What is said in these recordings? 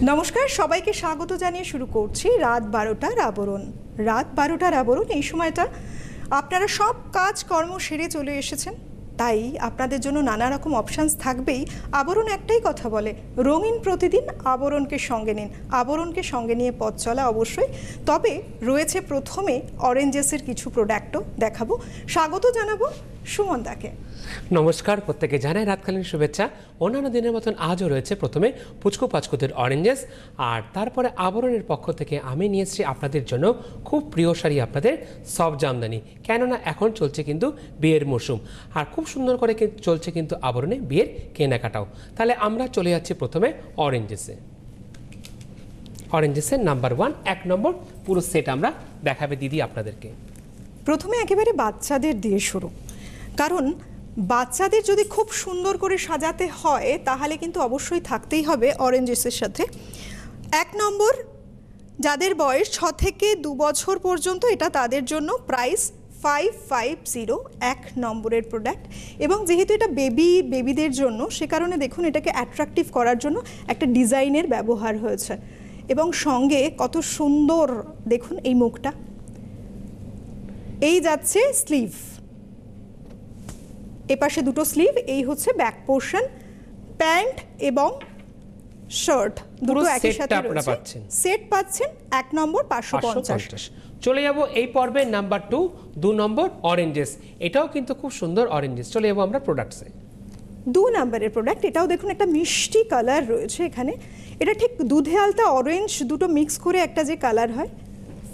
নমস্কার, সবাইকে স্বাগত জানিয়ে শুরু করছি রাত 12টার আবরণ। রাত 12টার আবরণ এই সময়টা আপনারা সব কাজ কর্ম সেরে চলে এসেছেন, তাই আপনাদের জন্য নানা রকম অপশানস থাকবেই। আবরণ একটাই কথা বলে, রঙিন প্রতিদিন আবরণকে সঙ্গে নিন। আবরণকে সঙ্গে নিয়ে পথ চলা অবশ্যই। তবে রয়েছে প্রথমে অরেঞ্জেসের কিছু প্রোডাক্টও দেখাবো। স্বাগত জানাবো সুমনদাকে। নমস্কার, প্রত্যেকে জানাই রাতকালীন শুভেচ্ছা। অন্যান্য দিনের মতন আজও রয়েছে প্রথমে পুচকু পাচকুদের অরেঞ্জেস, আর তারপরে আবরণের পক্ষ থেকে আমি নিয়ে এসেছি আপনাদের জন্য খুব প্রিয় শাড়ি, আপনাদের সফট জামদানি। কেননা এখন চলছে কিন্তু বিয়ের মরশুম, আর খুব সুন্দর করে চলছে কিন্তু আবরণে বিয়ের কেনাকাটাও। তাহলে আমরা চলে যাচ্ছি প্রথমে অরেঞ্জেসে। অরেঞ্জেসের নাম্বার 1, 1 নম্বর পুরো সেট আমরা দেখাবে দিদি আপনাদেরকে। প্রথমে একেবারে বাচ্চাদের দিয়ে শুরু, কারণ বাচ্চাদের যদি খুব সুন্দর করে সাজাতে হয় তাহলে কিন্তু অবশ্যই থাকতেই হবে অরেঞ্জেসের সাথে। 1 নম্বর, যাদের বয়স 6 থেকে 2 বছর পর্যন্ত, এটা তাদের জন্য প্রাইস 550, 1 নম্বরের প্রোডাক্ট। এবং যেহেতু এটা বেবিদের জন্য, সে কারণে দেখুন এটাকে অ্যাট্রাকটিভ করার জন্য একটা ডিজাইনের ব্যবহার হয়েছে। এবং সঙ্গে কত সুন্দর দেখুন এই মুখটা। এই যাচ্ছে স্লিভ, এপাশে দুটো স্লিভ, এই হচ্ছে ব্যাক পোর্শন। প্যান্ট এবং শার্ট দুটো একই সাথে রয়েছে। সেট পাচ্ছেন 1 নম্বর 550। চলে যাব এই পর্বে নাম্বার 2 নম্বর অরেঞ্জেস। এটাও কিন্তু খুব সুন্দর অরেঞ্জেস। চলে যাব আমরা প্রোডাক্টসে। 2 নম্বরের প্রোডাক্ট, এটাও দেখুন একটা মিষ্টি কালার রয়েছে এখানে। এটা ঠিক দুধে আলতা অরেঞ্জ দুটো মিক্স করে একটা যে কালার হয়।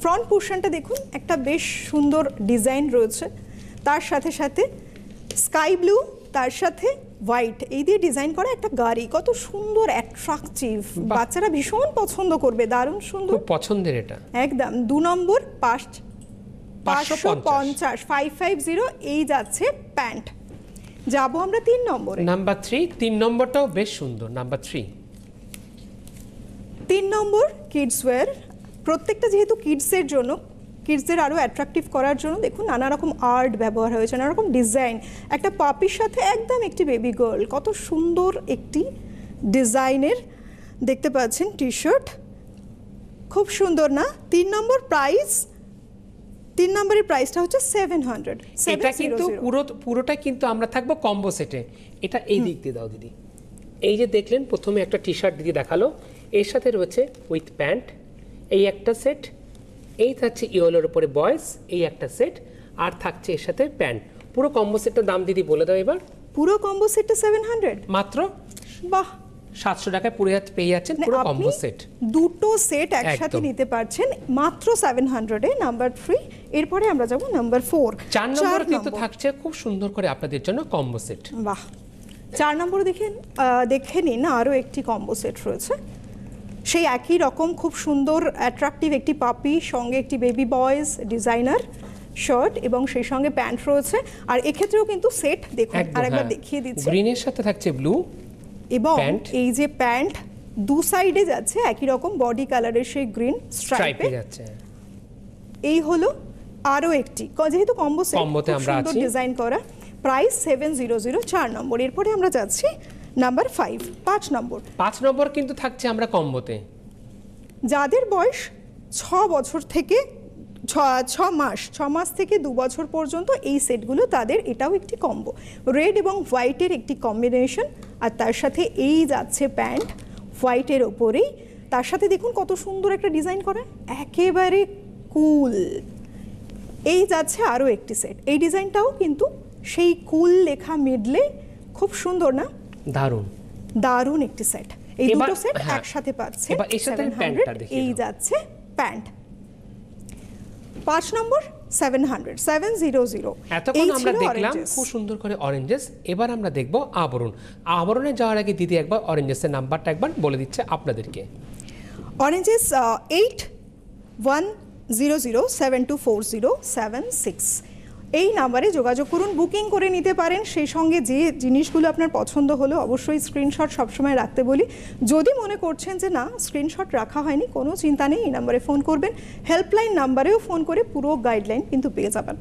ফ্রন্ট পোর্শনটা দেখুন একটা বেশ সুন্দর ডিজাইন রয়েছে, তার সাথে সাথে স্কাই ব্লু, তার সাথে হোয়াইট, এই দিয়ে ডিজাইন করা একটা গাড়ি। কত সুন্দর, অ্যাট্রাকটিভ, বাচ্চারা ভীষণ পছন্দ করবে, দারুণ সুন্দর, খুব পছন্দের এটা একদম। 2 নম্বর 550, 550, এই যাচ্ছে প্যান্ট। যাবো আমরা 3 নম্বরে। নাম্বার 3 নম্বরটাও বেশ সুন্দর। নাম্বার 3 নম্বর কিডস ওয়্যার। প্রত্যেকটা যেহেতু কিডসের জন্য, কিডসদের আরও অ্যাট্রাকটিভ করার জন্য দেখুন নানা রকম আর্ট ব্যবহার হয়েছে, নানা রকম ডিজাইন। একটা পাপির সাথে একদম একটি বেবি গার্ল, কত সুন্দর একটি ডিজাইনের দেখতে পাচ্ছেন টি শার্ট, খুব সুন্দর না? 3 নম্বর প্রাইস, 3 নম্বরের প্রাইসটা হচ্ছে 700। এটা কিন্তু পুরোটা কিন্তু আমরা থাকবো কম্বো সেটে। এটা এই দিক দিয়ে দাও দিদি। এই যে দেখলেন প্রথমে একটা টি শার্ট দিদি দেখালো, এর সাথে রয়েছে উইথ প্যান্ট এই একটা সেট, এই থাকছে ইয়েলোর উপরে বয়েস এই একটা সেট, আর থাকছে এর সাথে প্যান্ট। পুরো কম্বো সেটটার দাম দিদি বলে দাও এবার। পুরো কম্বো সেটটা 700 মাত্র। বাহ, 700 টাকায় পেয়ে যাচ্ছেন পুরো কম্বো সেট। দুটো সেট একসাথে নিতে পারছেন মাত্র 700 এ। নাম্বার 3। এরপরে আমরা যাব নাম্বার 4। 4 নম্বর কিন্তু থাকছে খুব সুন্দর করে আপনাদের জন্য কম্বো সেট। বাহ, 4 নম্বর দেখে নিন, আরও একটি কম্বো সেট রয়েছে। সেই একই রকম খুব সুন্দর অ্যাট্রাকটিভ একটি পাপি, সঙ্গে একটি বেবি বয়েজ ডিজাইনার শার্ট, এবং সেই সঙ্গে প্যান্ট রয়েছে। আর এক্ষেত্রেও কিন্তু সেট দেখুন, আরেকবার দেখিয়ে দিচ্ছি। গ্রিনের সাথে থাকছে ব্লু, এবং এই যে প্যান্ট দু সাইডে যাচ্ছে একই রকম বডি কালারের সেই গ্রিন স্ট্রাইপে যাচ্ছে। এই হলো আরও একটি, যেহেতু কম্বো সেট সুন্দর ডিজাইন করা। প্রাইস 700, 4 নম্বর। এরপরে আমরা যাচ্ছি নাম্বার 5 নম্বর। 5 নম্বর কিন্তু থাকছে আমরা কম্বোতে। যাদের বয়স 6 বছর থেকে 6 মাস থেকে 2 বছর পর্যন্ত, এই সেটগুলো তাদের। এটাও একটি কম্বো, রেড এবং হোয়াইটের একটি কম্বিনেশন, আর তার সাথে এই যাচ্ছে প্যান্ট হোয়াইটের ওপরেই। তার সাথে দেখুন কত সুন্দর একটা ডিজাইন করা, একেবারে কুল। এই যাচ্ছে আরও একটি সেট, এই ডিজাইনটাও কিন্তু সেই কুল লেখা মিডলে, খুব সুন্দর না? দারুণ দারুণ একটি সেট। এই দুটো সেট একসাথে পাচ্ছে 700। এই যাচ্ছে প্যান্ট। 5 নম্বর 700। এতক্ষণ আমরা দেখলাম খুব সুন্দর করে অরেঞ্জেস। এবার আমরা দেখব আবরণ। আবরণে যাওয়ার আগে দিদি একবার অরেঞ্জেসের নাম্বারটা একবার বলে দিচ্ছে আপনাদেরকে। অরেঞ্জেস 8100724076, এই নাম্বারে যোগাযোগ করুন, বুকিং করে নিতে পারেন। সেই সঙ্গে যে জিনিসগুলো আপনার পছন্দ হলো অবশ্যই স্ক্রিনশট সবসময় রাখতে বলি। যদি মনে করছেন যে না স্ক্রিনশট রাখা হয়নি, কোনো চিন্তা নেই, এই নাম্বারে ফোন করবেন। হেল্পলাইন নাম্বারেও ফোন করে পুরো গাইডলাইন কিন্তু পেয়ে যাবেন।